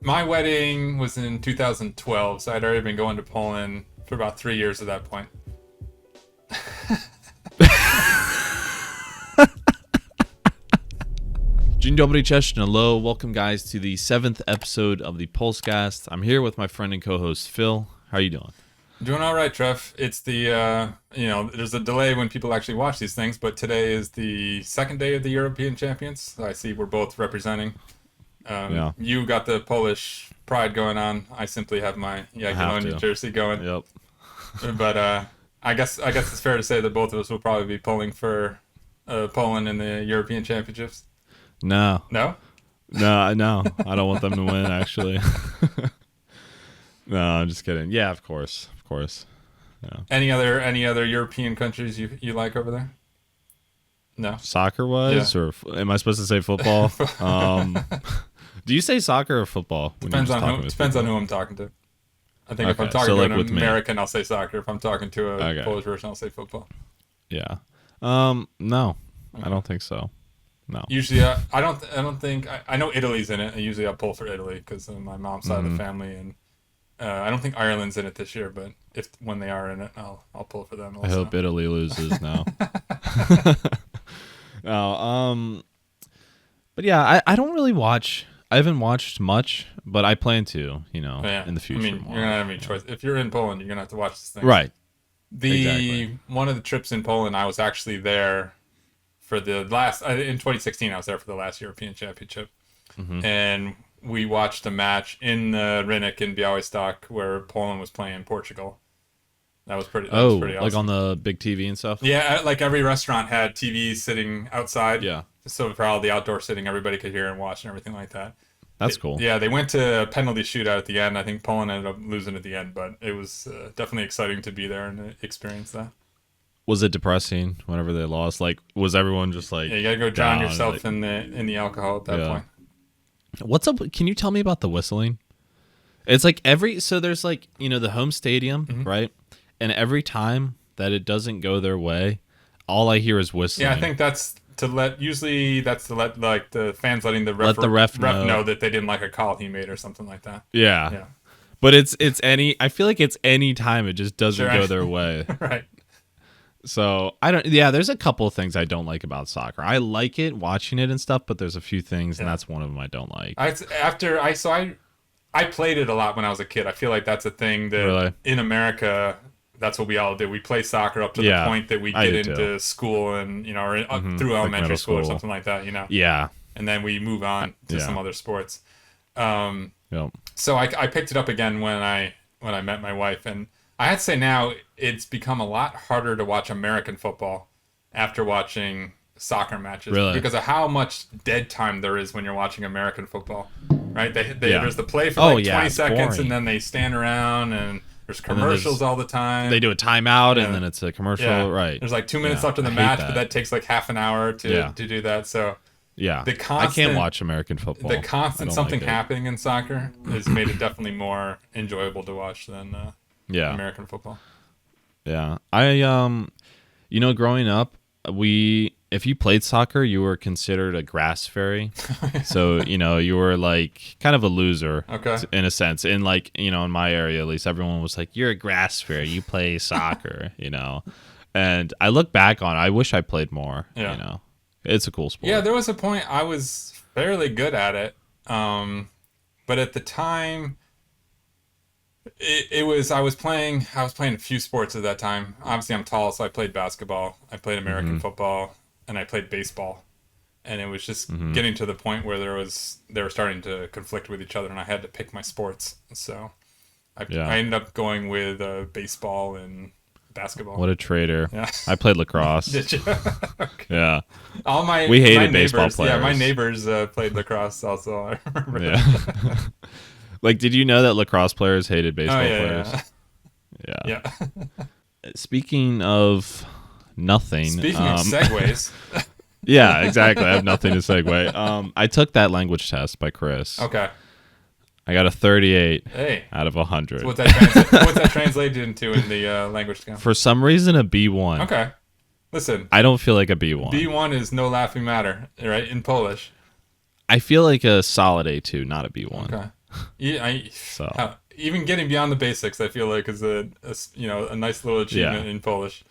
My wedding was in 2012, so I'd already been going to Poland for about 3 years at that point. Dzień dobry, cześć, and hello. Welcome, guys, to the 7th episode of the Polskast. I'm here with my friend and co-host, Phil. How are you doing? Doing all right, Trev. It's the, there's a delay when people actually watch these things, but today is the second day of the European Champions. I see we're both representing. Yeah. You got the Polish pride going on. I simply have my Jagiellonian jersey going. Yep. But I guess it's fair to say that both of us will probably be pulling for Poland in the European Championships. No. No? No. I don't want them to win, actually. No, I'm just kidding. Yeah, of course. Yeah. Any other European countries you like over there? No. Soccer-wise, or am I supposed to say football? Do you say soccer or football? Depends on who I'm talking to. I think if I'm talking to an American, I'll say soccer. If I'm talking to a Polish person, I'll say football. Yeah. No, okay. I don't think so. No. Usually, I don't think I know Italy's in it. And usually, I'll pull for Italy because of my mom's side of the family, and I don't think Ireland's in it this year. But when they are in it, I'll pull for them also. I hope Italy loses now. No. But yeah, I don't really watch. I haven't watched much, but I plan to. In the future. I mean, you're gonna have any choice. If you're in Poland, you're gonna have to watch this thing. Right. Exactly. One of the trips in Poland, I was actually there for the last in 2016. I was there for the last European Championship, and we watched a match in the Rynek in Białystok where Poland was playing Portugal. That was pretty awesome. Like on the big TV and stuff? Yeah, like every restaurant had TVs sitting outside. Yeah. So for all the outdoor sitting, everybody could hear and watch and everything like that. That's cool. Yeah, they went to a penalty shootout at the end. I think Poland ended up losing at the end, but it was definitely exciting to be there and experience that. Was it depressing whenever they lost? Like, was everyone just like... Yeah, you gotta go drown yourself in the alcohol at that point. What's up? Can you tell me about the whistling? It's like so there's like, the home stadium, right? And every time that it doesn't go their way, all I hear is whistling. Yeah, I think that's to let like the fans letting the ref know that they didn't like a call he made or something like that. Yeah. But I feel like it's any time it just doesn't go their way. Right. So there's a couple of things I don't like about soccer. I like it, watching it and stuff, but there's a few things, and that's one of them I don't like. I played it a lot when I was a kid. I feel like that's a thing that in America, that's what we all did. We play soccer up to the point that we get into school and, or through elementary school or something like that, Yeah. And then we move on to some other sports. So I picked it up again when I met my wife, and I had to say now it's become a lot harder to watch American football after watching soccer matches because of how much dead time there is when you're watching American football, right? There's the play for 20 seconds, and then they stand around, and there's commercials all the time. They do a timeout, and then it's a commercial, right? There's like 2 minutes left in the match, but that takes like half an hour to do that. So I can't watch American football. The constant something happening in soccer has made it definitely more enjoyable to watch than American football. Yeah, I growing up, if you played soccer, you were considered a grass fairy. So, you were like kind of a loser in a sense. In like, in my area, at least, everyone was like, you're a grass fairy. You play soccer, And I look back on it, I wish I played more, It's a cool sport. Yeah, there was a point I was fairly good at it. But at the time, I was playing a few sports at that time. Obviously, I'm tall, so I played basketball. I played American football. And I played baseball, and it was just getting to the point where they were starting to conflict with each other, and I had to pick my sports. So I ended up going with baseball and basketball. What a traitor! Yeah. I played lacrosse. Did you? Okay. Yeah. We hated baseball players. Yeah, my neighbors played lacrosse also. I remember. Yeah. Like, did you know that lacrosse players hated baseball players? Yeah. Speaking of nothing. Speaking of segues. Yeah, exactly. I have nothing to segue. I took that language test by Chris. Okay. I got a 38 out of 100. So what's that translated into in the language scale? For some reason, a B1. Okay. Listen. I don't feel like a B1. B1 is no laughing matter, right? In Polish. I feel like a solid A2, not a B1. Okay. Even getting beyond the basics, I feel like is a nice little achievement in Polish.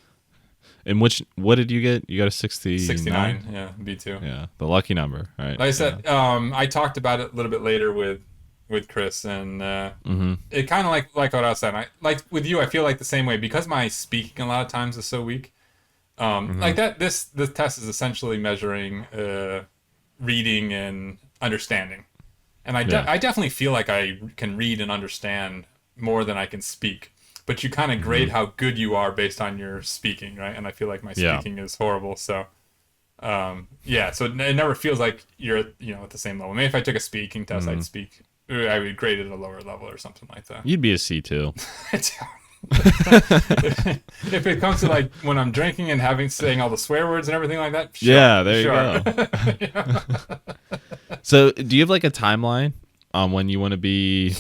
In what did you get? You got a 69? Yeah, B2. Yeah, the lucky number. Right. Like I said, I talked about it a little bit later with Chris, and it kind of like what I was saying. Like with you, I feel like the same way because my speaking a lot of times is so weak. Like that, this test is essentially measuring reading and understanding, and I definitely feel like I can read and understand more than I can speak. But you kind of grade how good you are based on your speaking, right? And I feel like my speaking is horrible. So, so it never feels like you're at the same level. Maybe if I took a speaking test, I would grade it at a lower level or something like that. You'd be a C2. If it comes to like when I'm drinking and saying all the swear words and everything like that, sure, yeah, there you go. So, do you have like a timeline on when you want to be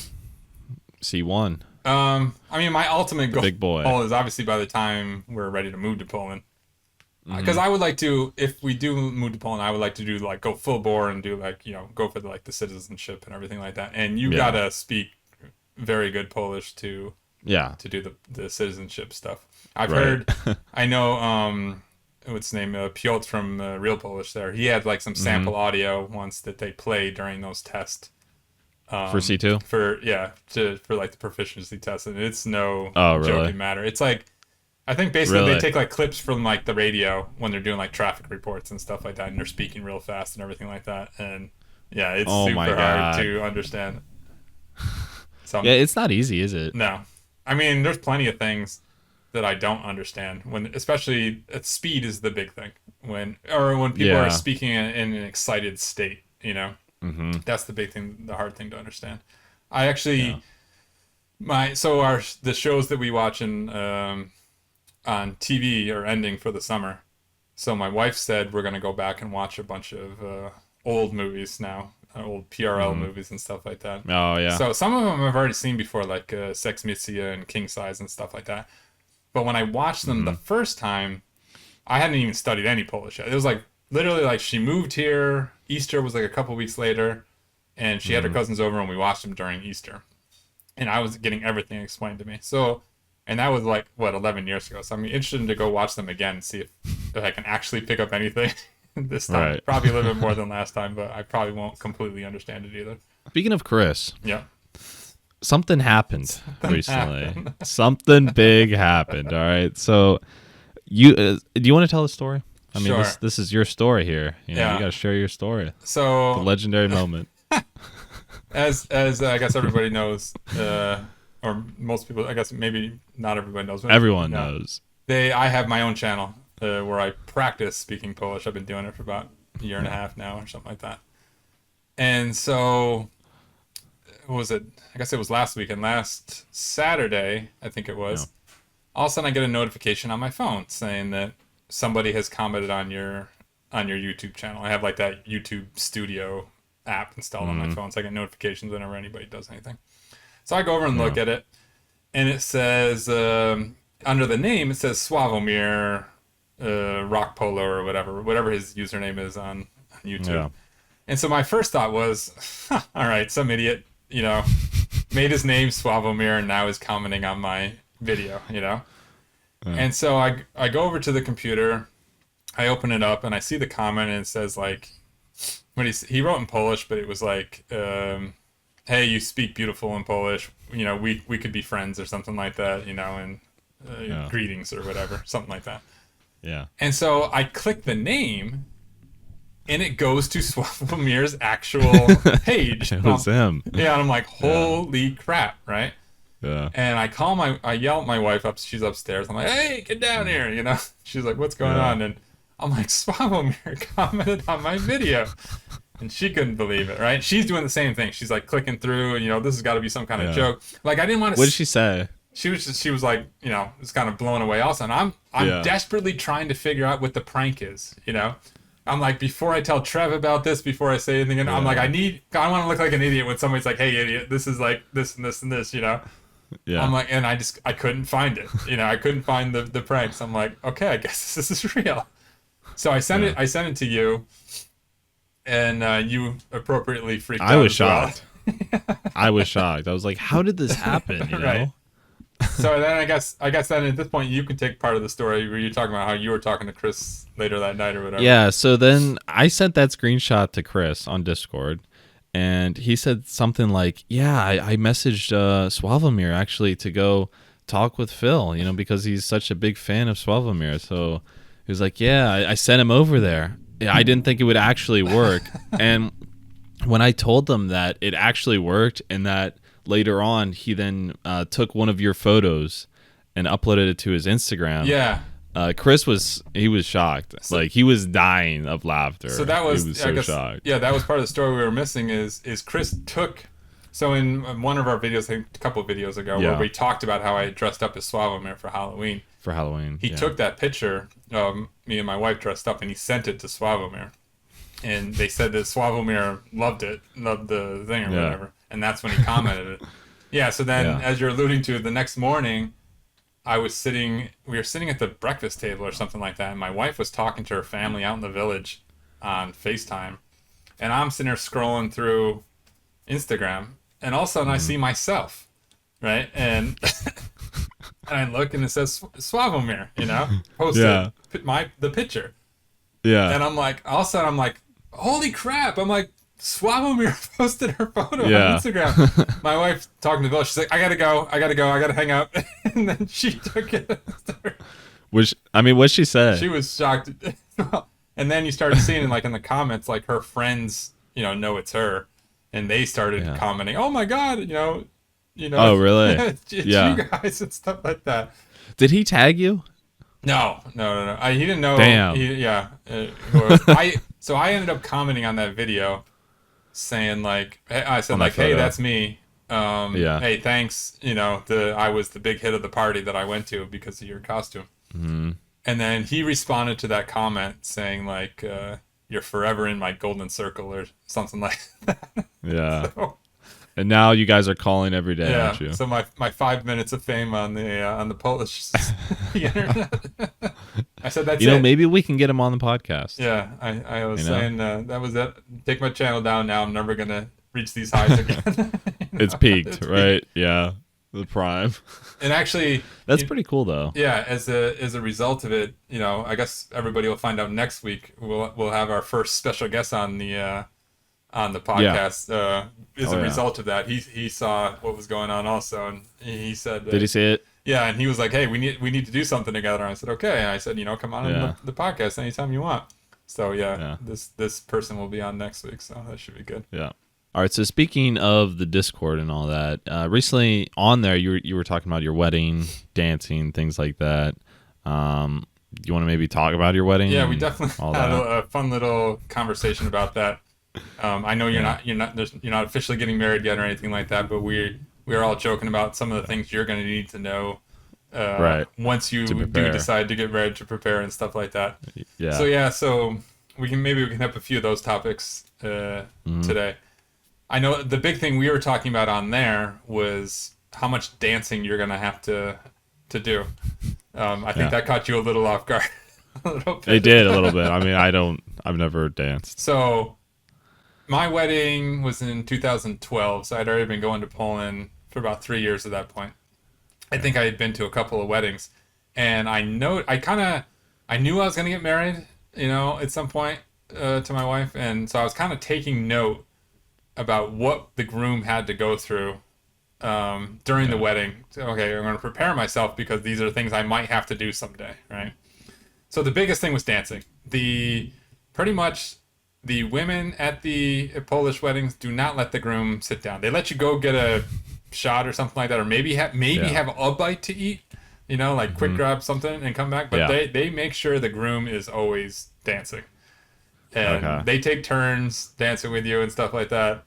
C1? I mean, my ultimate goal big boy is obviously by the time we're ready to move to Poland. Because I would like to, if we do move to Poland, I would like to do like go full bore and do like go for the citizenship and everything like that. And you gotta speak very good Polish to do the citizenship stuff. I've heard, I know, what's his name, Piotr from Real Polish there. He had like some sample audio once that they played during those tests. For C2? For like the proficiency test, and it's no really? joking matter. It's like, I think basically they take like clips from like the radio when they're doing like traffic reports and stuff like that, and they're speaking real fast and everything like that, and it's super hard to understand. So, it's not easy, is it? No. I mean, there's plenty of things that I don't understand, especially speed is the big thing. When people are speaking in an excited state, that's the big thing, the hard thing to understand. I actually, the shows that we watch on TV are ending for the summer. So my wife said we're going to go back and watch a bunch of old movies now, old PRL movies and stuff like that. Oh, yeah. So some of them I've already seen before, like Sex Misia and King Size and stuff like that. But when I watched them the first time, I hadn't even studied any Polish yet. It was like, literally like she moved here, Easter was like a couple weeks later, and she had her cousins over and we watched them during Easter. And I was getting everything explained to me. So, and that was like, 11 years ago. So I'm interested to go watch them again and see if I can actually pick up anything this time. Right. Probably a little bit more than last time, but I probably won't completely understand it either. Speaking of Chris. Yeah. Something happened recently. Something big happened, all right? So, do you want to tell a story? I mean, sure. This is your story here. You got to share your story. So, the legendary moment. As I guess everybody knows, or most people, I guess maybe not everybody knows. Everyone knows. I have my own channel where I practice speaking Polish. I've been doing it for about a year and a half now or something like that. And so, what was it? I guess it was last weekend. Last Saturday, I think it was. Yeah. All of a sudden, I get a notification on my phone saying that somebody has commented on your YouTube channel. I have like that YouTube Studio app installed on my phone, so I get notifications whenever anybody does anything. So I go over and look at it, and it says under the name, it says Sławomir Rock Polo or whatever his username is on YouTube. Yeah. And so my first thought was, all right, some idiot, made his name Sławomir and now is commenting on my video, Yeah. And so I go over to the computer, I open it up, and I see the comment, and it says like, what he wrote in Polish, but it was like, hey, you speak beautiful in Polish, we could be friends or something like that, and greetings or whatever, something like that. Yeah. And so I click the name, and it goes to Sławomir's actual page. It was him. Yeah, and I'm like, holy crap, right? Yeah. And I yell at my wife up. She's upstairs. I'm like, hey, get down here, She's like, what's going on? And I'm like, Sławomir commented on my video. And she couldn't believe it, right? She's doing the same thing. She's like clicking through, and this has got to be some kind of joke. Like, I didn't want to. What did she say? She was like, it's kind of blown away also. And I'm desperately trying to figure out what the prank is, I'm like, before I tell Trev about this, before I say anything, and I'm like, I want to look like an idiot when somebody's like, hey, idiot, this is like this and this and this, Yeah. I'm like, and I couldn't find it. I couldn't find the pranks. I'm like, okay, I guess this is real. So I sent it to you, and you appropriately freaked out. I was shocked. I was shocked. I was like, how did this happen? You know? Right. So then I guess then at this point you can take part of the story where you're talking about how you were talking to Chris later that night or whatever. Yeah. So then I sent that screenshot to Chris on Discord, and he said something like, "Yeah, I messaged Sławomir actually to go talk with Phil, you know, because he's such a big fan of Sławomir." So he was like, "Yeah, I sent him over there. I didn't think it would actually work." And when I told them that it actually worked, and that later on he then took one of your photos and uploaded it to his Instagram. Yeah. Chris was shocked. Like, he was dying of laughter. So that was, he was so shocked. Yeah, that was part of the story we were missing is Chris took. So in one of our videos, I think a couple of videos ago, where we talked about how I dressed up as Sławomir for Halloween. He took that picture of me and my wife dressed up, and he sent it to Sławomir. And they said that Sławomir loved the thing or whatever. And that's when he commented it. Yeah, so then, as you're alluding to, the next morning, we were sitting at the breakfast table or something like that, and my wife was talking to her family out in the village on FaceTime. And I'm sitting there scrolling through Instagram, and all of a sudden I see myself, right? And and I look, and it says Sławomir, you know, posted the picture. Yeah. And I'm like, all of a sudden I'm like, holy crap. I'm like, Sławomir posted her photo on Instagram. My wife talking to Bill, she's like, I gotta go, hang up. And then she took it. What'd she say? She was shocked. And then you started seeing like in the comments, like her friends, you know it's her. And they started commenting, oh my God, you know. Oh, really? It's you guys and stuff like that. Did he tag you? No. He didn't know. Damn. So I ended up commenting on that video, saying like, hey, that's me. Hey, thanks. You know, I was the big hit of the party that I went to because of your costume. Mm-hmm. And then he responded to that comment saying like, you're forever in my golden circle or something like that. Yeah. So, and now you guys are calling every day, aren't you? So my 5 minutes of fame on the Polish internet. I said that's it. Maybe we can get him on the podcast. Yeah, I was saying that was it. Take my channel down now. I'm never gonna reach these highs again. It's peaked, right? Yeah, the prime. And actually, that's pretty cool though. Yeah, as a result of it, I guess everybody will find out next week. We'll have our first special guest on the podcast. As a result of that, he saw what was going on also, and he said, did he see it? Yeah, and he was like, hey, we need to do something together. And I said, okay. And I said, come on the podcast anytime you want. So this person will be on next week, so that should be good. Yeah. All right. So speaking of the Discord and all that, recently on there you were talking about your wedding, dancing, things like that. You want to maybe talk about your wedding? Yeah, we definitely had a fun little conversation about that. I know you're not officially getting married yet or anything like that, but we are all joking about some of the things you're going to need to know once you do decide to get married, to prepare and stuff like that. Yeah. So we can hit up a few of those topics today. I know the big thing we were talking about on there was how much dancing you're going to have to do. I think that caught you a little off guard. It did a little bit. I mean, I've never danced. So my wedding was in 2012, so I'd already been going to Poland for about 3 years at that point. I think I had been to a couple of weddings, and I knew I was going to get married, at some point to my wife, and so I was kind of taking note about what the groom had to go through during the wedding. So, okay, I'm going to prepare myself because these are things I might have to do someday, right? So the biggest thing was dancing. Pretty much the women at the Polish weddings do not let the groom sit down. They let you go get a shot or something like that, or maybe have a bite to eat, quick grab something and come back. But they make sure the groom is always dancing. And they take turns dancing with you and stuff like that.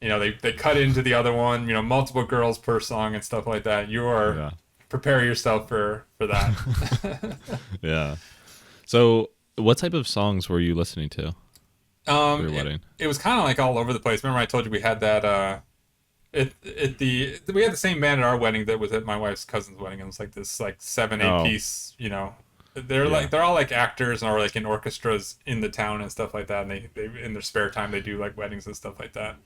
They cut into the other one, multiple girls per song and stuff like that. Prepare yourself for that. Yeah. So what type of songs were you listening to for your wedding? It was kind of like all over the place. Remember I told you we had that we had the same band at our wedding that was at my wife's cousin's wedding. It was like this 7-8 piece, they're all like actors or like in orchestras in the town and stuff like that, and they in their spare time they do like weddings and stuff like that.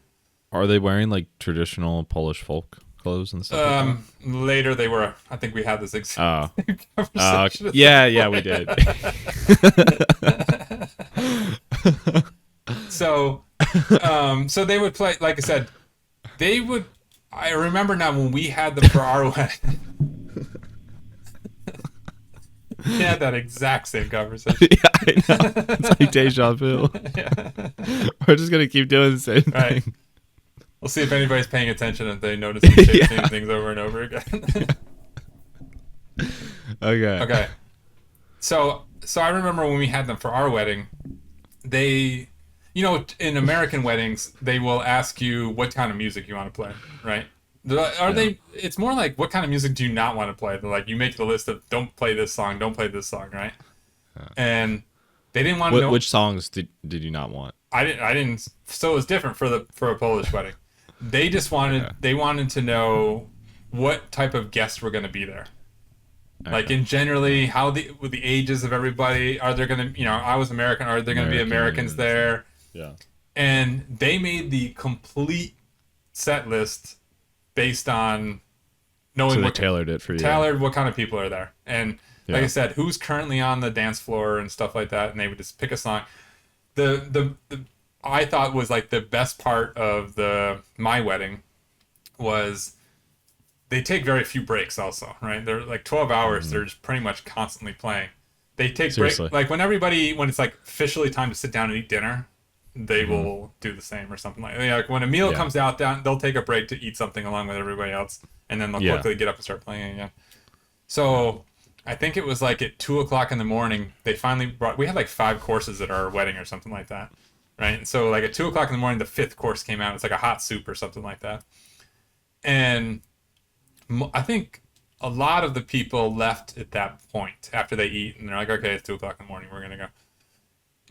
Are they wearing like traditional Polish folk clothes and stuff? Like later they were. I think we had this exact conversation. Yeah, we did. So they would play. Like I said, they would. I remember now when we had them for our wedding. We had that exact same conversation. Yeah, I know. It's like deja vu. Yeah. We're just gonna keep doing the same thing. We'll see if anybody's paying attention and they notice the same things over and over again. Okay. So I remember when we had them for our wedding, they, in American weddings, they will ask you what kind of music you want to play, right? It's more like, what kind of music do you not want to play? They're like, you make the list of, don't play this song, right? And they didn't want to know. Which songs did you not want? I didn't. So it was different for a Polish wedding. They just wanted they wanted to know what type of guests were going to be there. Okay. Like, in generally, with the ages of everybody, are there going to, I was American, are there going to be Americans there? Yeah. And they made the complete set list based on knowing what tailored it for you. Tailored what kind of people are there. And like I said, who's currently on the dance floor and stuff like that, and they would just pick a song. The I thought was like the best part of my wedding was they take very few breaks also, right? They're like 12 hours, they're just pretty much constantly playing. They take breaks like when it's like officially time to sit down and eat dinner, they will do the same or something like when a meal comes out, they'll take a break to eat something along with everybody else, and then they'll quickly get up and start playing again. So I think it was like at 2:00 in the morning, they finally we had like 5 courses at our wedding or something like that, right? And so like at 2:00 in the morning, the 5th course came out. It's like a hot soup or something like that. And I think a lot of the people left at that point after they eat, and they're like, okay, it's 2:00 in the morning, we're going to go.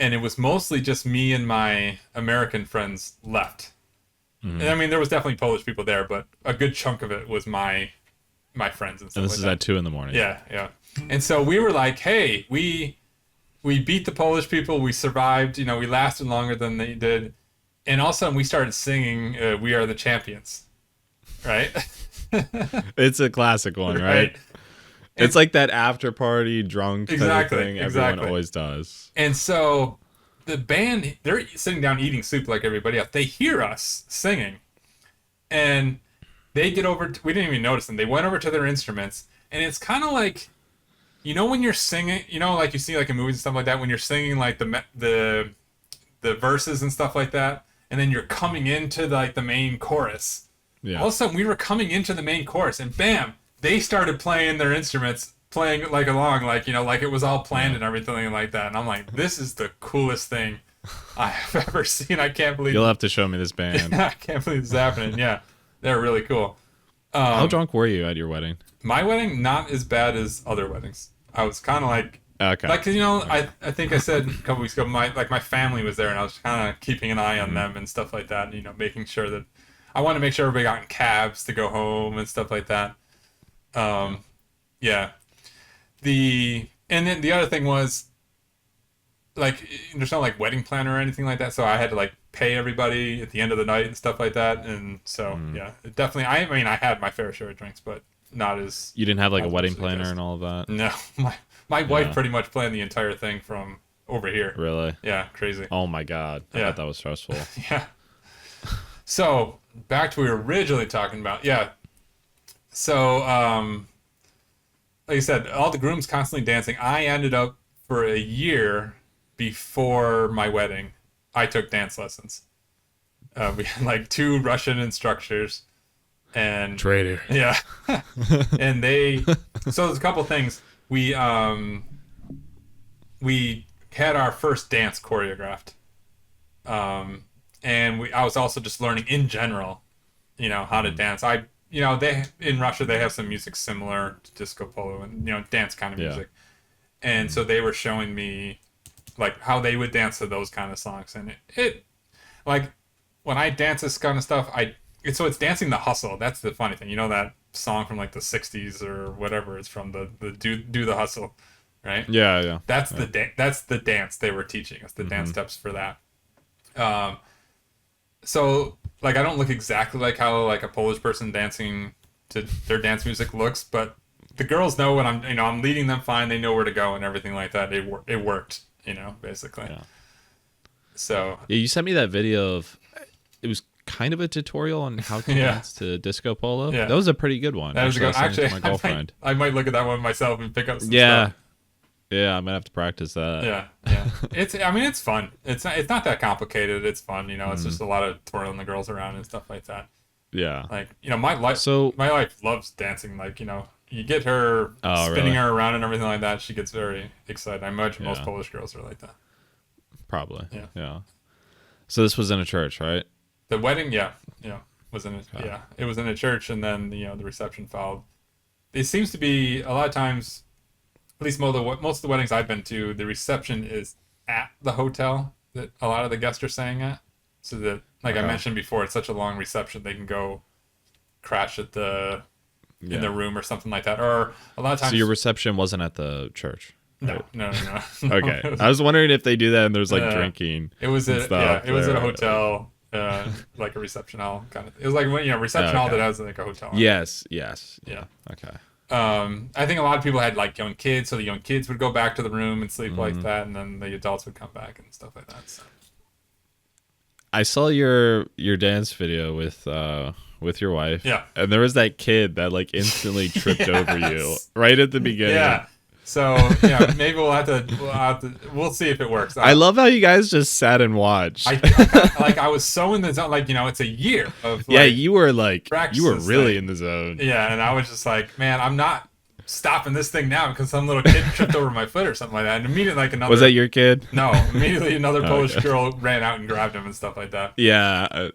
And it was mostly just me and my American friends left. Mm-hmm. And I mean, there was definitely Polish people there, but a good chunk of it was my friends and stuff. And this is at 2 a.m. Yeah. And so we were like, hey, we beat the Polish people. We survived. We lasted longer than they did. And all of a sudden, we started singing "We Are the Champions," right? It's a classic one, right? It's like that after party drunk type of thing everyone always does. And so the band, they're sitting down eating soup like everybody else. They hear us singing, and they get over. We didn't even notice them. They went over to their instruments, and it's kind of like, when you're singing, like you see like in movies and stuff like that, when you're singing like the verses and stuff like that, and then you're coming into like the main chorus. Yeah. All of a sudden, we were coming into the main chorus, and bam, they started playing their instruments, playing like along, like like it was all planned and everything like that. And I'm like, this is the coolest thing I have ever seen. I can't believe you'll have to show me this band. I can't believe this is happening. Yeah, they're really cool. How drunk were you at your wedding? My wedding, not as bad as other weddings. I was kind of like, like, I think I said a couple weeks ago, my family was there, and I was kind of keeping an eye on them and stuff like that, and making sure that I wanted to make sure everybody got in cabs to go home and stuff like that. Yeah. And then the other thing was, like, there's no like wedding planner or anything like that, so I had to like pay everybody at the end of the night and stuff like that, and so yeah, it definitely. I mean, I had my fair share of drinks, but not as. You didn't have like a wedding planner and all of that. No, my wife pretty much planned the entire thing from over here. Really? Yeah, crazy. Oh my god, I thought that was stressful. Yeah. So back to what we were originally talking about. Yeah. So like I said, all the grooms constantly dancing. I ended up for a year before my wedding, I took dance lessons. We had like 2 Russian instructors, and traitor. Yeah, and so there's a couple things. We had our first dance choreographed, and I was also just learning in general, how to dance. They in Russia they have some music similar to disco polo and dance kind of music, and so they were showing me like how they would dance to those kind of songs, and it like when I dance this kind of stuff, it's dancing the hustle. That's the funny thing, that song from like the 60s or whatever. It's from the do the hustle, right? Yeah. That's the dance they were teaching us, the dance steps for that. So like I don't look exactly like how like a Polish person dancing to their dance music looks, but the girls know when I'm leading them fine. They know where to go and everything like that. It worked, basically. Yeah. So yeah, you sent me that video of it was kind of a tutorial on how to dance to disco polo. Yeah. That was a pretty good one. That was actually my girlfriend. I might look at that one myself and pick up some stuff. Yeah, I might have to practice that. Yeah. It's fun. It's not that complicated. It's fun, It's just a lot of twirling the girls around and stuff like that. Yeah. Like, my wife loves dancing. Like, you get her spinning her around and everything like that. She gets very excited. I imagine most Polish girls are like that. Probably. Yeah. So this was in a church, right? The wedding, was in it was in a church, and then the reception followed. It seems to be a lot of times, at least most of the weddings I've been to, the reception is at the hotel that a lot of the guests are staying at, so that I mentioned before, it's such a long reception they can go crash at in the room or something like that, or a lot of times. So your reception wasn't at the church. Right? No. Okay, I was wondering if they do that and there's like drinking. It was at a hotel. Like a reception hall kind of. It was like reception hall that has like a hotel. Yes. Yeah. Okay. I think a lot of people had like young kids, so the young kids would go back to the room and sleep like that, and then the adults would come back and stuff like that. So. I saw your dance video with your wife. Yeah. And there was that kid that like instantly tripped over you right at the beginning. Yeah. So maybe we'll see if it works. I love how you guys just sat and watched. I was so in the zone. Like it's a year of you were really in the zone. Yeah, and I was just like, man, I'm not stopping this thing now because some little kid tripped over my foot or something like that. And immediately another. Was that your kid? No, immediately another Polish girl ran out and grabbed him and stuff like that. Yeah.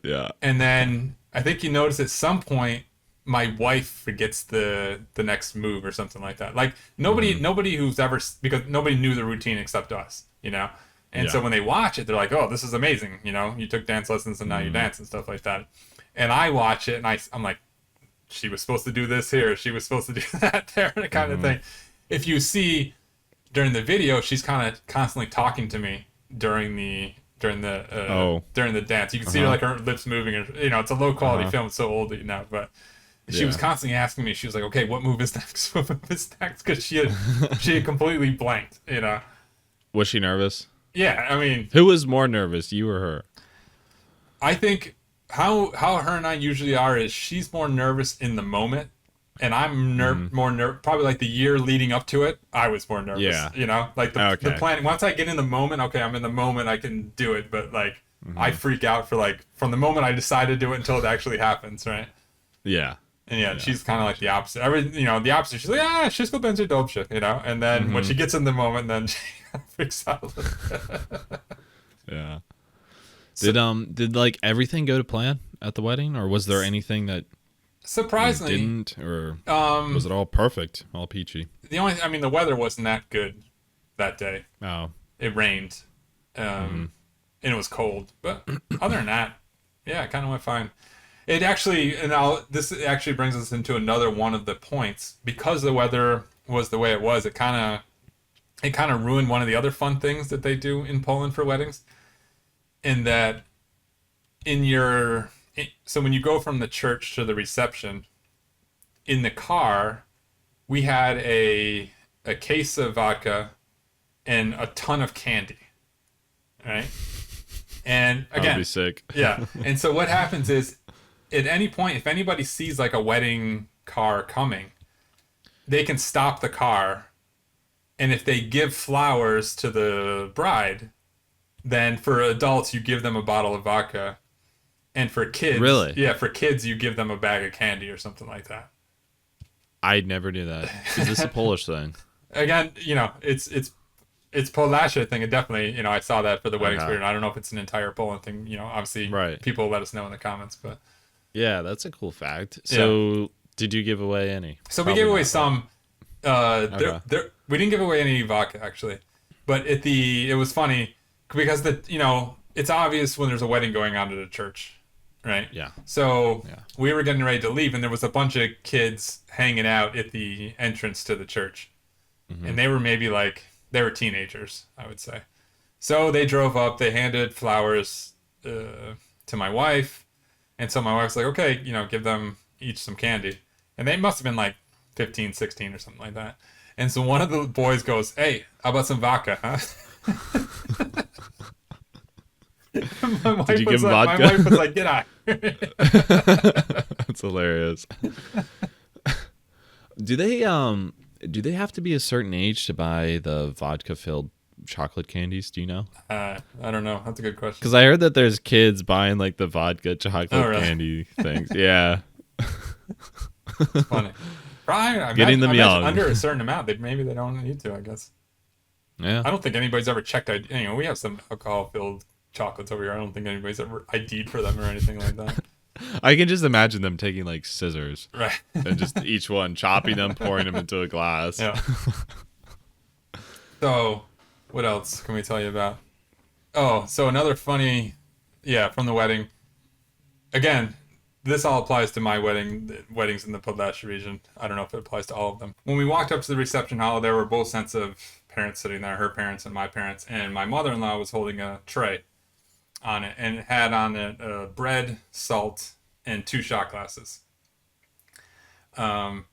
And then I think you notice at some point, my wife forgets the next move or something like that. Like nobody who's ever, because nobody knew the routine except us, And so when they watch it, they're like, "Oh, this is amazing!" You took dance lessons and now you dance and stuff like that. And I watch it and I'm like, she was supposed to do this here, she was supposed to do that there, kind of thing. If you see during the video, she's kind of constantly talking to me during the dance. You can see her like her lips moving, and it's a low quality film. It's so old but. She was constantly asking me. She was like, "Okay, what move is next? What move is next?" Because she had completely blanked. Was she nervous? Yeah, I mean, who was more nervous, you or her? I think how her and I usually are is she's more nervous in the moment, and I'm more nervous. Probably like the year leading up to it, I was more nervous. Yeah, like the planning. Once I get in the moment, okay, I'm in the moment. I can do it, but like I freak out for like from the moment I decide to do it until it actually happens, right? Yeah. And she's kind of like the opposite. The opposite. She's like, wszystko będzie dobrze, And then when she gets in the moment, then she freaks out a little bit. Yeah. Did like everything go to plan at the wedding, or was there anything that surprisingly didn't, or was it all perfect, all peachy? The weather wasn't that good that day. Oh. It rained, and it was cold. But other than that, it kind of went fine. It actually, this actually brings us into another one of the points. Because the weather was the way it was, it kind of ruined one of the other fun things that they do in Poland for weddings. In that, so when you go from the church to the reception, in the car, we had a case of vodka and a ton of candy, right? And again, I'll be sick. Yeah. And so what happens is, at any point, if anybody sees like a wedding car coming, they can stop the car, and if they give flowers to the bride, then for adults you give them a bottle of vodka, and for kids, for kids you give them a bag of candy or something like that. I never knew that. Is this a Polish thing? Again, it's Polish, I think. It definitely, I saw that for the wedding experience. I don't know if it's an entire Poland thing. Obviously, people let us know in the comments, but. Yeah, that's a cool fact. So, did you give away any? So we gave away some. We didn't give away any vodka actually, but it was funny because it's obvious when there's a wedding going on at a church, right? Yeah. So we were getting ready to leave, and there was a bunch of kids hanging out at the entrance to the church, and they were maybe they were teenagers, I would say. So they drove up. They handed flowers to my wife. And so my wife's like, okay, give them each some candy. And they must have been like 15, 16 or something like that. And so one of the boys goes, hey, how about some vodka, huh? Did you give him vodka? My wife was like, get out. That's hilarious. Do they have to be a certain age to buy the vodka-filled chocolate candies? Do you know? I don't know. That's a good question. Because I heard that there's kids buying like the vodka chocolate really? candy things. Yeah. Funny. Probably, Getting them young. Under a certain amount, maybe they don't need to, I guess. Yeah. I don't think anybody's ever checked. We have some alcohol-filled chocolates over here. I don't think anybody's ever ID'd for them or anything like that. I can just imagine them taking like scissors, right, and just each one chopping them, pouring them into a glass. Yeah. So, what else can we tell you about? Oh, so another funny, from the wedding. Again, this all applies to my weddings in the Podlasie region. I don't know if it applies to all of them. When we walked up to the reception hall, there were both sets of parents sitting there, her parents and my parents, and my mother-in-law was holding a tray on it, and it had on it bread, salt, and 2 shot glasses. And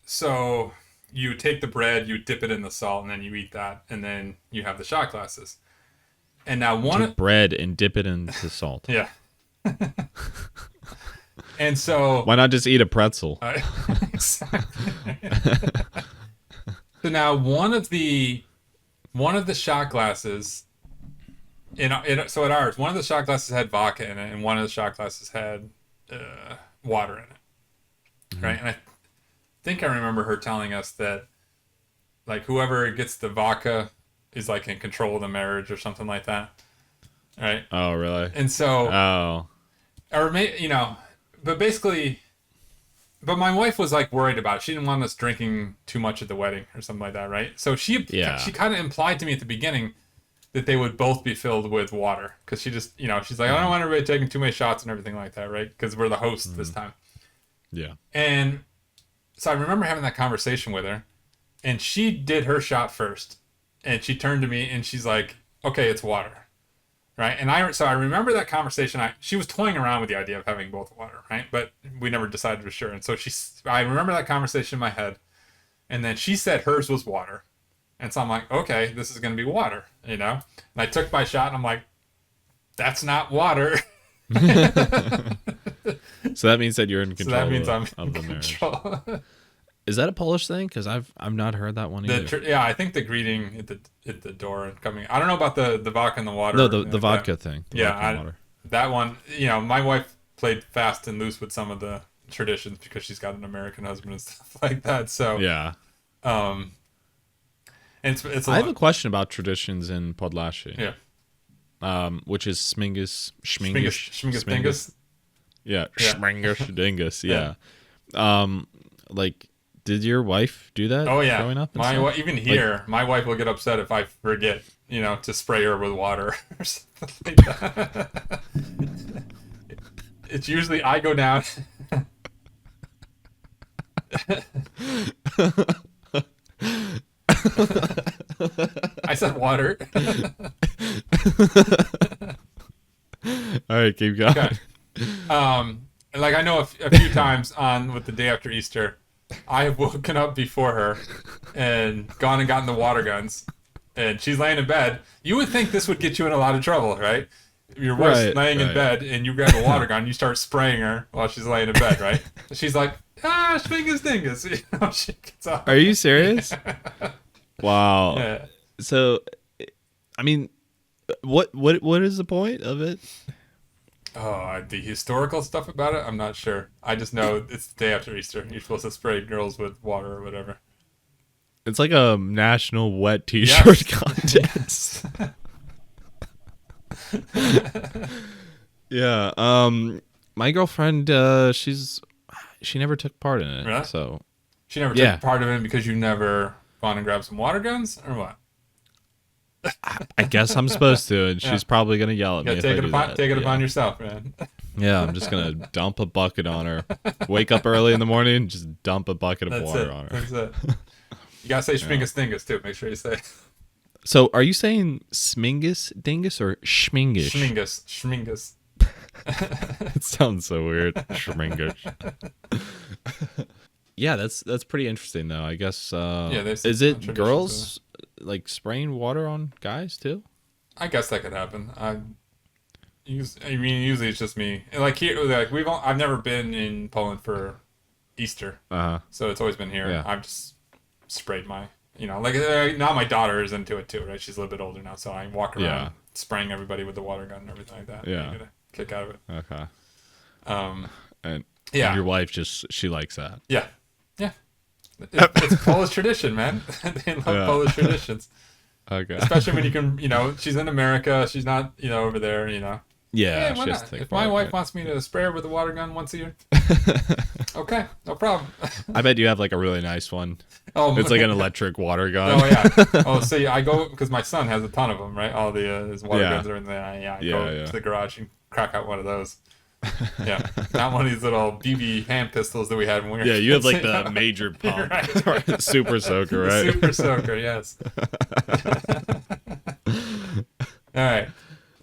so you take the bread, you dip it in the salt, and then you eat that, and then you have the shot glasses. And now take bread and dip it into salt. Yeah. And so why not just eat a pretzel? Exactly. So now one of the shot glasses. So at ours, one of the shot glasses had vodka in it, and one of the shot glasses had water in it, right? And I think I remember her telling us that, like, whoever gets the vodka is like in control of the marriage or something like that, right? Oh, really? And so, but basically, but my wife was like worried about it. She didn't want us drinking too much at the wedding or something like that, right? So she kind of implied to me at the beginning that they would both be filled with water, because she just, she's like, I don't want everybody taking too many shots and everything like that, right? Because we're the hosts this time. Yeah. And so I remember having that conversation with her, and she did her shot first, and she turned to me and she's like, okay, it's water, right? And I remember that conversation. She was toying around with the idea of having both water, right? But we never decided for sure. And so I remember that conversation in my head, and then she said hers was water. And so I'm like, okay, this is going to be water, And I took my shot, and I'm like, that's not water. So that means that you're in control. So that means I'm of in the control. Is that a Polish thing? Because I've not heard that one either. I think the greeting at the door and coming. I don't know about the vodka and the water. No, the vodka thing. Water. That one. My wife played fast and loose with some of the traditions because she's got an American husband and stuff like that. So yeah. And it's I have a question about traditions in Podlasie. Yeah. Which is Śmigus-dyngus. Yeah, Śmigus-dyngus. Yeah. Like, did your wife do that? Oh yeah. Growing up, Even here, my wife will get upset if I forget, to spray her with water or something like that. It's usually I go down. I said water. All right, keep going. Okay. Like I know a few times with the day after Easter, I have woken up before her and gone and gotten the water guns, and she's laying in bed. You would think this would get you in a lot of trouble, right? Your wife's laying in bed, and you grab a water gun, you start spraying her while she's laying in bed, right? She's like, Śmigus-dyngus. She gets up. Are you serious? Wow. Yeah. So, I mean, what is the point of it? Oh, the historical stuff about it, I'm not sure. I just know it's the day after Easter. You're supposed to spray girls with water or whatever. It's like a national wet t-shirt contest. Yeah. My girlfriend, she never took part in it. Really? So she never took part of it because you never gone and grabbed some water guns, or what? I guess I'm supposed to, and she's probably gonna yell at me. Take it upon yourself, man. Yeah, I'm just gonna dump a bucket on her. Wake up early in the morning, and just dump a bucket of water on her. That's it. You gotta say Śmigus-dyngus too. Make sure you say. So, are you saying Śmigus-dyngus or Śmigus? Śmigus. It sounds so weird. Schmingus. Yeah, that's pretty interesting though. I guess. Is it girls like spraying water on guys too? I guess that could happen. Usually it's just me. Like here, like I've never been in Poland for Easter, so it's always been here. Yeah. I've just sprayed my, now my daughter is into it too, right? She's a little bit older now, so I walk around spraying everybody with the water gun and everything like that. Yeah, you get a kick out of it. Okay. And your wife she likes that. Yeah, yeah. It's Polish tradition, man. They love Polish traditions. Okay. Especially when you can, she's in America, she's not, over there, Yeah, why not? If my wife wants me to spray her with a water gun once a year, okay, no problem. I bet you have like a really nice one. Oh, it's like an electric water gun. Oh yeah. Oh, see, I go because my son has a ton of them, right? All his water guns are in there. I go to the garage and crack out one of those. Yeah, not one of these little BB hand pistols that we had when we were kids. You have like the major pump, right. Super soaker, right? The super soaker, yes. All right.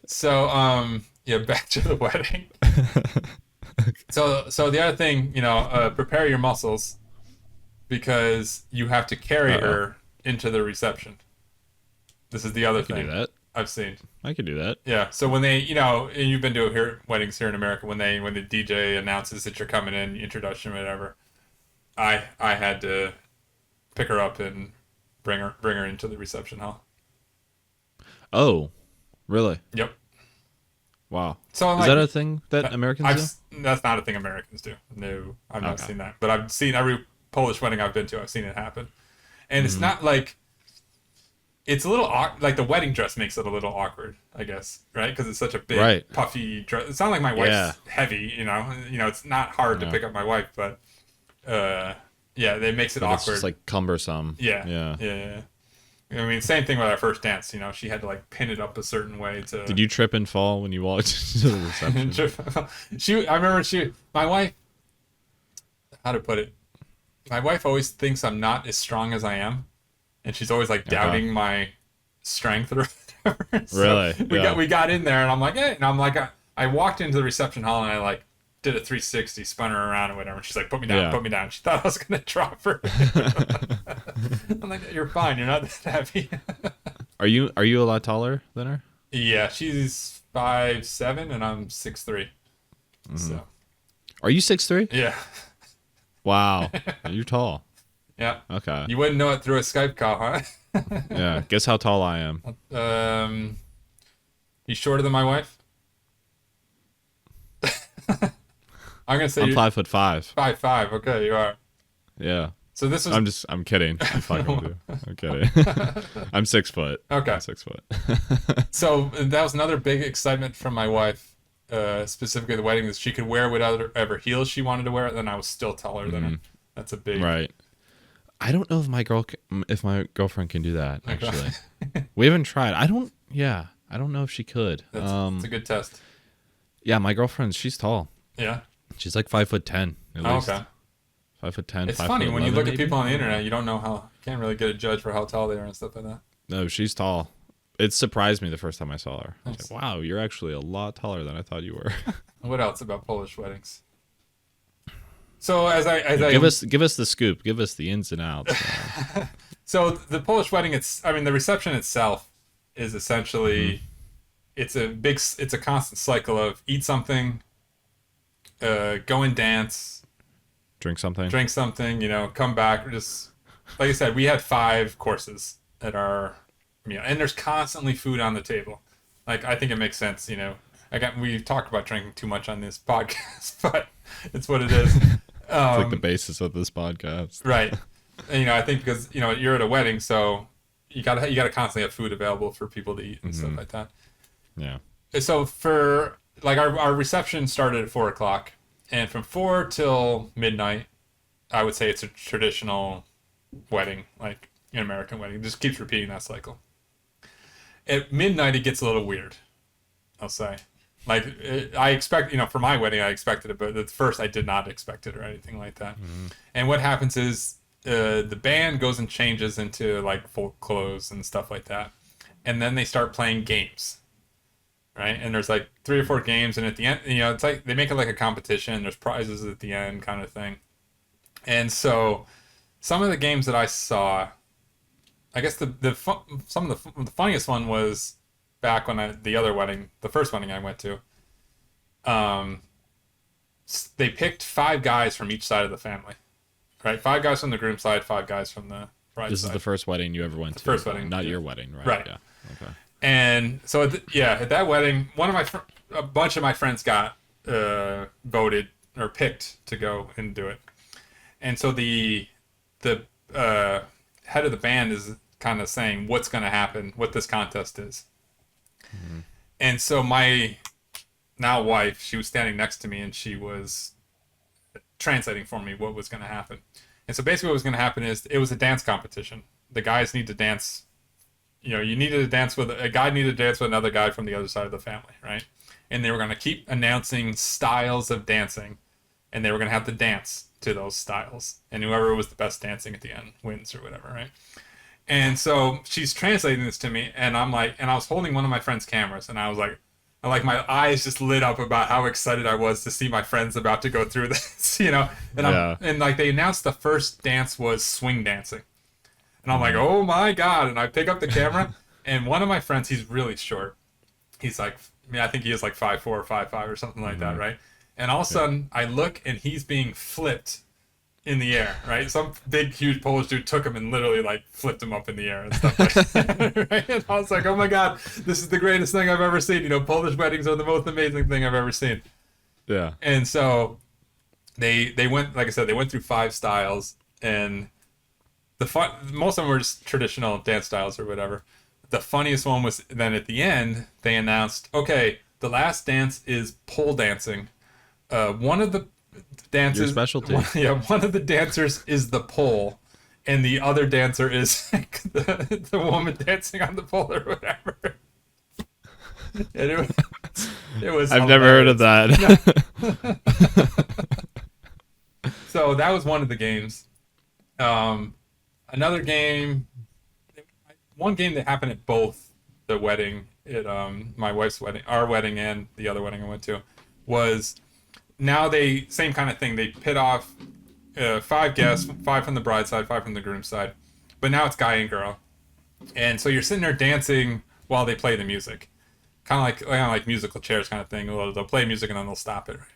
So, back to the wedding. So the other thing, prepare your muscles because you have to carry her into the reception. This is the other thing do that. I've seen. I could do that. Yeah. So when they, and you've been to weddings here in America, when the DJ announces that you're coming in, introduction, whatever, I had to pick her up and bring her into the reception hall. Oh, really? Yep. Wow. So is that a thing that Americans do? That's not a thing Americans do. No, I've not seen that. But I've seen every Polish wedding I've been to. I've seen it happen, and it's not like it's a little like the wedding dress makes it a little awkward, I guess, right? Because it's such a big puffy dress. It's not like my wife's heavy, It's not hard to pick up my wife, but it makes it awkward. It's just like cumbersome. Yeah. I mean, same thing with our first dance. She had to like pin it up a certain way to. Did you trip and fall when you walked into the reception? I remember my wife. How to put it? My wife always thinks I'm not as strong as I am, and she's always like doubting my strength or whatever. So really? We got in there, and I'm like, hey, and I'm like, I walked into the reception hall, and I like did a 360, spun her around and whatever. She's like, put me down. She thought I was gonna drop her. I'm like, you're fine. You're not that heavy. Are you a lot taller than her? Yeah, she's 5'7" and I'm 6'3". So. Are you 6'3"? Yeah. Wow, you're tall. Yeah. Okay. You wouldn't know it through a Skype call, huh? Yeah. Guess how tall I am. You shorter than my wife? I'm gonna say I'm 5'5". 5'5". Okay, you are. Yeah. So this was. I'm kidding. I'm fucking with you. I'm kidding. I'm 6 foot. Okay. I'm 6 foot. So that was another big excitement from my wife, specifically the wedding, that she could wear whatever heels she wanted to wear, and then I was still taller than her. That's a big. Right. I don't know if my girlfriend can do that. Actually, we haven't tried. I don't know if she could. That's a good test. Yeah, my girlfriend, she's tall. Yeah. She's like 5'10" at least. Okay. 5'10". It's funny when you look at people on the internet, you don't know you can't really get a judge for how tall they are and stuff like that. No, she's tall. It surprised me the first time I saw her. I was like, wow, you're actually a lot taller than I thought you were. What else about Polish weddings? So give us the scoop, give us the ins and outs. So the Polish wedding, the reception itself is essentially it's a constant cycle of eat something, go and dance, drink something, come back. Just like I said, we had 5 courses at our meal, and there's constantly food on the table. Like, I think it makes sense, we've talked about drinking too much on this podcast, but it's what it is. It's like the basis of this podcast, right? And, I think because you're at a wedding, so you gotta constantly have food available for people to eat and stuff like that. Yeah. So for like our reception started at 4:00, and from 4 till midnight, I would say it's a traditional wedding, like an American wedding. It just keeps repeating that cycle. At midnight, it gets a little weird, I'll say. Like, I expect, for my wedding, I expected it, but at first I did not expect it or anything like that. And what happens is the band goes and changes into, like, folk clothes and stuff like that. And then they start playing games, right? And there's like 3 or 4 games, and at the end, it's like they make it like a competition. There's prizes at the end, kind of thing. And so, some of the games that I saw, I guess the funniest one was back when the first wedding I went to. They picked 5 guys from each side of the family, right? 5 guys from the groom side, 5 guys from the bride side. This is the first wedding you ever went to. First wedding, not your wedding, right? Right. Yeah. Okay. And so at that wedding, a bunch of my friends got voted or picked to go and do it. And so the head of the band is kind of saying what's going to happen, what this contest is. Mm-hmm. And so my now wife, she was standing next to me, and she was translating for me what was going to happen. And so basically what was going to happen is it was a dance competition. The guys need to dance. You needed to dance with a guy needed to dance with another guy from the other side of the family, right? And they were going to keep announcing styles of dancing, and they were going to have to dance to those styles. And whoever was the best dancing at the end wins or whatever, right? And so she's translating this to me, and I'm like, and I was holding one of my friend's cameras, and I was like, my eyes just lit up about how excited I was to see my friends about to go through this, and like they announced the first dance was swing dancing. And I'm like, oh my God. And I pick up the camera, and one of my friends, he's really short. He's like, I think he is like 5'4" or 5'5" or something like that, right? And all of a sudden I look, and he's being flipped in the air, right? Some big, huge Polish dude took him and literally like flipped him up in the air and stuff like that, right? And I was like, oh my God, this is the greatest thing I've ever seen. Polish weddings are the most amazing thing I've ever seen. Yeah. And so they went, like I said, they went through 5 styles, and most of them were just traditional dance styles or whatever. The funniest one was then at the end, they announced, okay, the last dance is pole dancing. One of the dancers, your specialty. One of the dancers is the pole, and the other dancer is like the woman dancing on the pole or whatever. And it was I've never heard of that. So that was one of the games. Another game, one game that happened at both the wedding, at my wife's wedding, our wedding, and the other wedding I went to, was now same kind of thing. They pit off 5 guests, 5 from the bride side, 5 from the groom side, but now it's guy and girl, and so you're sitting there dancing while they play the music, kind of like musical chairs kind of thing. They'll play music and then they'll stop it, right?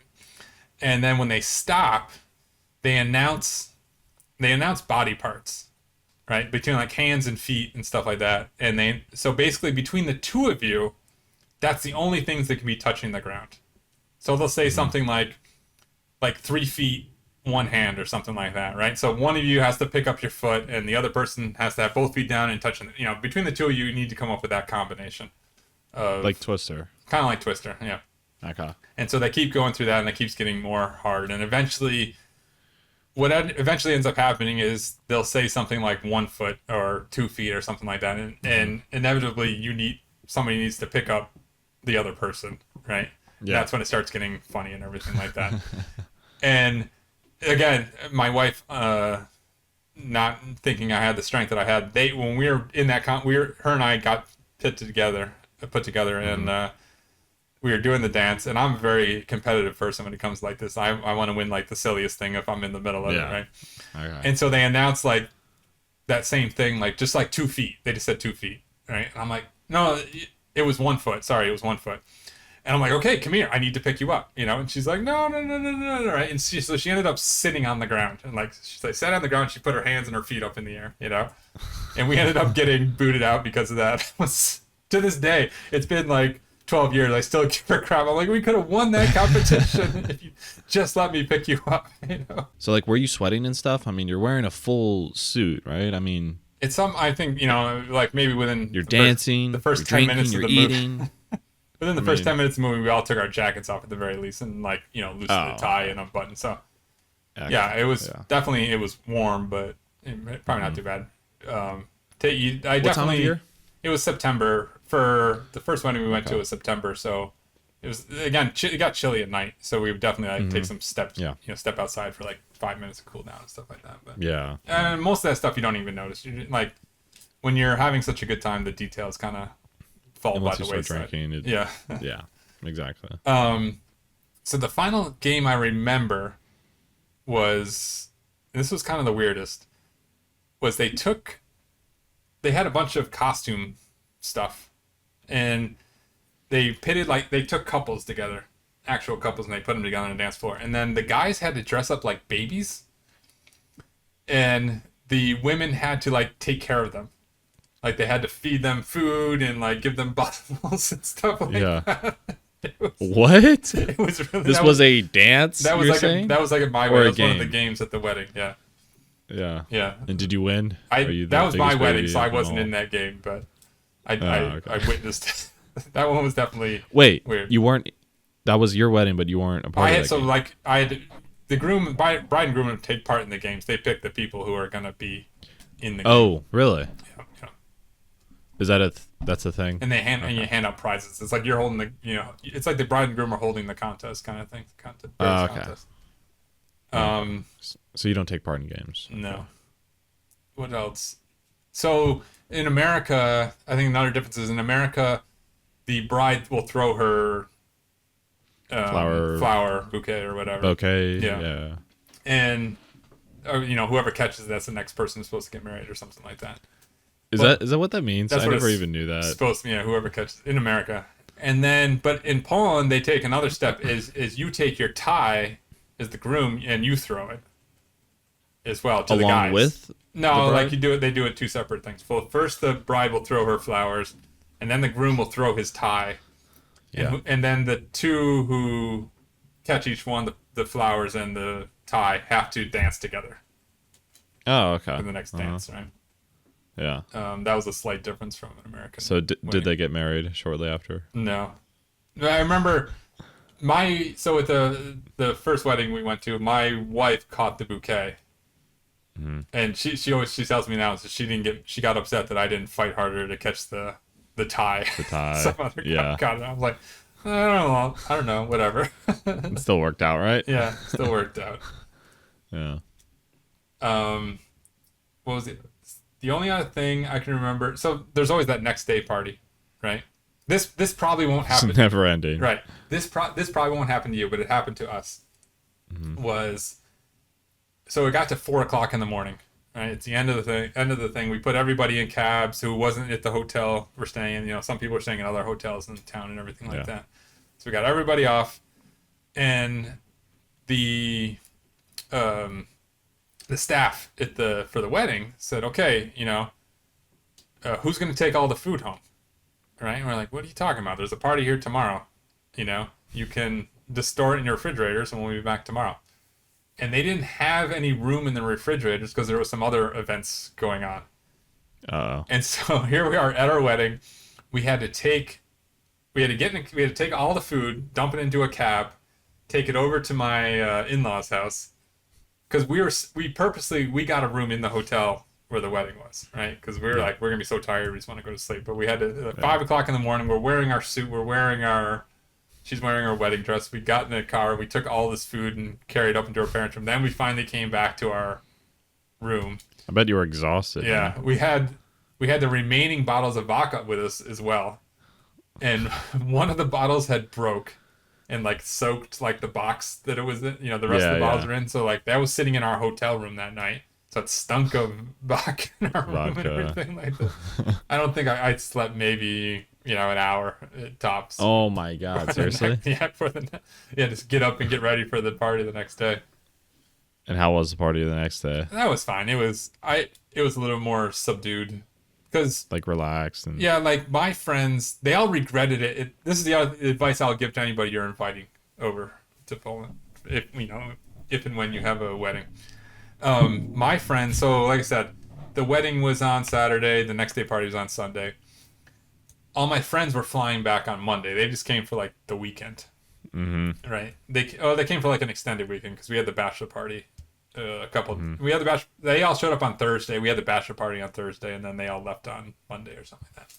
And then when they stop, they announce body parts, right, between like hands and feet and stuff like that. And so basically between the 2 of you, that's the only things that can be touching the ground. So they'll say something like 3 feet, 1 hand or something like that, right? So one of you has to pick up your foot, and the other person has to have both feet down and touching. Between the 2 of you, you need to come up with that combination. Like Twister. Kind of like Twister, yeah. Okay. And so they keep going through that, and it keeps getting more hard. And eventually, what eventually ends up happening is they'll say something like 1 foot or 2 feet or something like that, and inevitably somebody needs to pick up the other person, right? Yeah. That's when it starts getting funny and everything like that. And again, my wife, not thinking I had the strength that I had, when we were in that her and I got put together, and we were doing the dance. And I'm a very competitive person when it comes like this. I want to win like the silliest thing if I'm in the middle of it, right? Okay. And so they announced like that same thing, like just like 2 feet. They just said 2 feet, right? And I'm like, no, it was 1 foot. Sorry, it was 1 foot. And I'm like, okay, come here. I need to pick you up, And she's like, no, right? And so she ended up sitting on the ground, and like she sat on the ground. She put her hands and her feet up in the air, And we ended up getting booted out because of that. To this day, it's been like 12 years. I still give her crap. I'm like, we could have won that competition if you just let me pick you up, So like, were you sweating and stuff? I mean, you're wearing a full suit, right? I mean, it's I think like maybe within you're dancing, the first you're 10 drinking, minutes you're of the eating. movie. Within the first 10 minutes of the movie, we all took our jackets off at the very least and loosened the tie and unbuttoned. So yeah, it was definitely, it was warm, but probably not too bad. What time of year? It was September. For the first wedding we went to was September, so it was, again, it got chilly at night, so we would definitely take some steps, step outside for like 5 minutes to cool down and stuff like that. But and most of that stuff you don't even notice. Like when you're having such a good time, the details kind of fall and by once the you start wayside. drinking, Yeah. Yeah, exactly. So the final game I remember was, this was kind of the weirdest, was they had a bunch of costume stuff, and they took couples together, actual couples, and they put them together on a dance floor, and then the guys had to dress up like babies, and the women had to like take care of them. Like they had to feed them food and like give them bottles and stuff like that. What? It was really, this was a dance. That was that was like my wedding. That was one of the games at the wedding. Yeah. Yeah. Yeah. And did you win? That was my wedding, so I wasn't in that game, but I witnessed it. That one was definitely weird. You weren't. That was your wedding, but you weren't a part of that game. I had the bride and groom would take part in the games. They pick the people who are gonna be in the game. Oh, really? Yeah. Is that that's a thing? And and you hand out prizes. It's like you're holding it's like the bride and groom are holding the contest kind of thing. Contest. So you don't take part in games? No. What else? So in America, I think another difference is in America, the bride will throw her flower bouquet or whatever. Bouquet. Yeah. And whoever catches that's the next person is supposed to get married or something like that. Is that what that means? I never even knew that. Supposed to, whoever catches in America. And then, but in Poland, they take another step. Is you take your tie as the groom and you throw it as well to the guys. Along with? No, like you do it. They do it two separate things. Well, first the bride will throw her flowers, and then the groom will throw his tie. Yeah. And then the two who catch each one, the flowers and the tie, have to dance together. Oh, okay. For the next dance, right? Yeah. That was a slight difference from an American. So did they get married shortly after? No. I remember at the first wedding we went to, my wife caught the bouquet. Mm-hmm. And she tells me now that she got upset that I didn't fight harder to catch the tie. The tie. Some other guy got it. I was like, I don't know, whatever. It still worked out, right? Yeah, still worked out. Yeah. What was it? The only other thing I can remember, so there's always that next day party, right? This probably won't happen. It's never ending. Right. This probably won't happen to you, but it happened to us. Mm-hmm. So it got to 4:00 in the morning, right? It's the end of the thing. We put everybody in cabs who wasn't at the hotel we're staying in. Some people were staying in other hotels in town and everything like that. So we got everybody off, and the staff for the wedding said, okay, who's going to take all the food home? Right? And we're like, what are you talking about? There's a party here tomorrow. You can just store it in your refrigerators and we'll be back tomorrow. And they didn't have any room in the refrigerators because there was some other events going on. Uh-oh. And so here we are at our wedding. We had to take all the food, dump it into a cab, take it over to my in-laws' house. Because we got a room in the hotel where the wedding was, right? Because we were like, we're going to be so tired, we just want to go to sleep. But we had to, 5:00 in the morning, we're wearing our suit, she's wearing her wedding dress. We got in the car, we took all this food and carried up into our parents' room. Then we finally came back to our room. I bet you were exhausted. Yeah, we had the remaining bottles of vodka with us as well. And one of the bottles had broke. And like soaked like the box that it was in, the rest of the bottles were in. So like that was sitting in our hotel room that night. So it stunk of vodka in our room and everything like that. I don't think I slept maybe an hour tops. Oh my god! Seriously? Just get up and get ready for the party the next day. And how was the party the next day? That was fine. It was a little more subdued. Because like relaxed and like my friends, they all regretted it. This is the other advice I'll give to anybody you're inviting over to Poland, if and when you have a wedding. My friends, so like I said, the wedding was on Saturday. The next day party was on Sunday. All my friends were flying back on Monday. They just came for like the weekend, right? They came for like an extended weekend because we had the bachelor party. We had they all showed up on Thursday. We had the bachelor party on Thursday, and then they all left on Monday or something like that.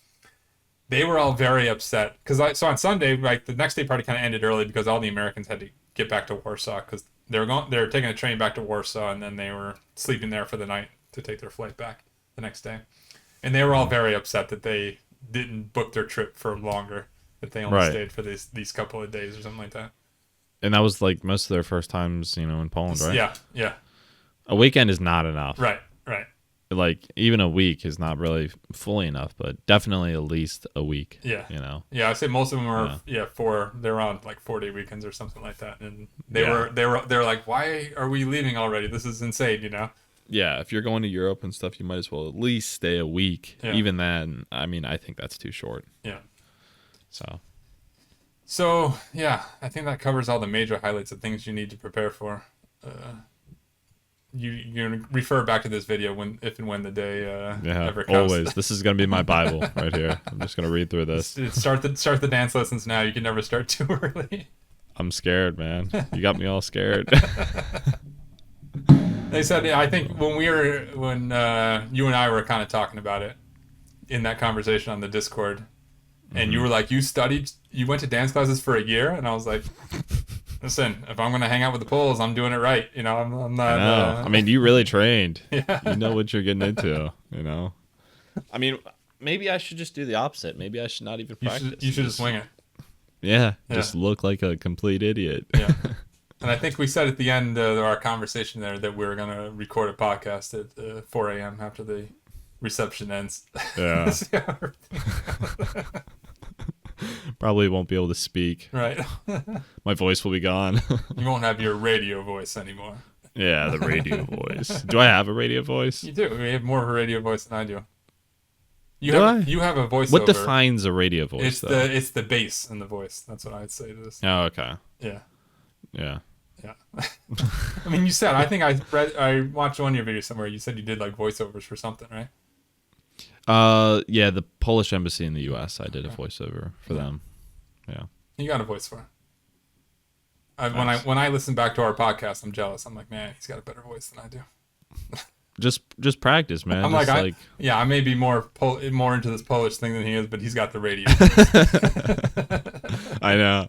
They were all very upset because on Sunday, like the next day party kind of ended early because all the Americans had to get back to Warsaw because they were taking a train back to Warsaw, and then they were sleeping there for the night to take their flight back the next day. And they were all very upset that they didn't book their trip for longer, if they only stayed for these couple of days or something like that. And that was like most of their first times, in Poland, right? Yeah, yeah. A weekend is not enough. Right. Like even a week is not really fully enough, but definitely at least a week. Yeah. Yeah, I'd say most of them are they're on like 4-day weekends or something like that, and they're like, why are we leaving already? This is insane, Yeah, if you're going to Europe and stuff, you might as well at least stay a week. Yeah. Even then, I mean, I think that's too short. Yeah. So yeah, I think that covers all the major highlights of things you need to prepare for. You're gonna refer back to this video if and when the day ever comes. Always. This is gonna be my Bible right here. I'm just gonna read through this. Start the dance lessons now. You can never start too early. I'm scared, man. You got me all scared. They said, I think when you and I were kind of talking about it in that conversation on the Discord, and you were like, you went to dance classes for a year, and I was like, listen, if I'm going to hang out with the Poles, I'm doing it right. I'm not. I mean, you really trained. Yeah. You know what you're getting into, I mean, maybe I should just do the opposite. Maybe I should not even practice. You should just wing it. Yeah, just look like a complete idiot. Yeah. And I think we said at the end of our conversation there that we were going to record a podcast at 4 a.m. after the reception ends. Yeah. Probably won't be able to speak. Right. My voice will be gone. You won't have your radio voice anymore. Yeah, the radio voice. Do I have a radio voice? You do. You have more of a radio voice than I do. You have a voiceover. What defines a radio voice? It's the bass in the voice. That's what I'd say to this. Oh, okay. Yeah. Yeah. I mean, you said, I think I watched one of your videos somewhere. You said you did like voiceovers for something, right? Yeah, the Polish embassy in the U.S. I did a voiceover for them. Yeah. You got a voice for it. When I listen back to our podcast, I'm jealous. I'm like, man, he's got a better voice than I do. Just practice, man. I'm I may be more into this Polish thing than he is, but he's got the radio. I know.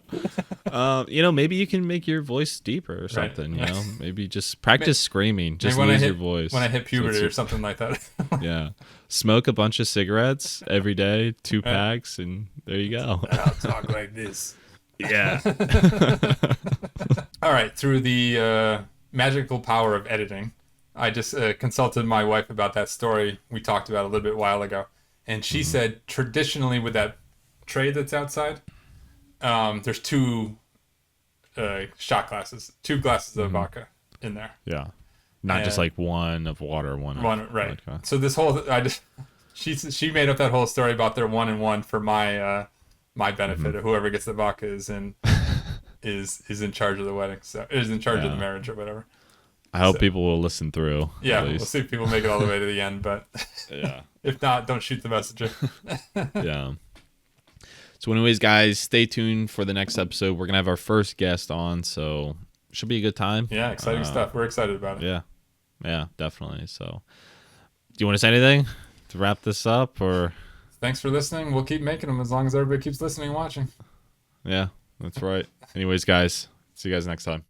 Maybe you can make your voice deeper or something. Right. Maybe just practice screaming. Just use your voice when I hit puberty or something like that. Yeah, smoke a bunch of cigarettes every day, 2 packs, and there you go. I'll talk like this. Yeah. All right. Through the magical power of editing, I just consulted my wife about that story we talked about a little bit while ago. And she said traditionally with that tray that's outside, there's 2 shot glasses, 2 glasses of vodka in there. Yeah. Not just like one of water, one right. Vodka. So this whole, she made up that whole story about their 1 and 1 for my benefit. Whoever gets the vodka is in charge of the wedding. So is in charge of the marriage or whatever. I hope people will listen through. Yeah, we'll see if people make it all the way to the end, but yeah. If not, don't shoot the messenger. Yeah. So anyways, guys, stay tuned for the next episode. We're going to have our first guest on, so should be a good time. Yeah, exciting stuff. We're excited about it. Yeah, definitely. So do you want to say anything to wrap this up? Or thanks for listening. We'll keep making them as long as everybody keeps listening and watching. Yeah, that's right. Anyways, guys, see you guys next time.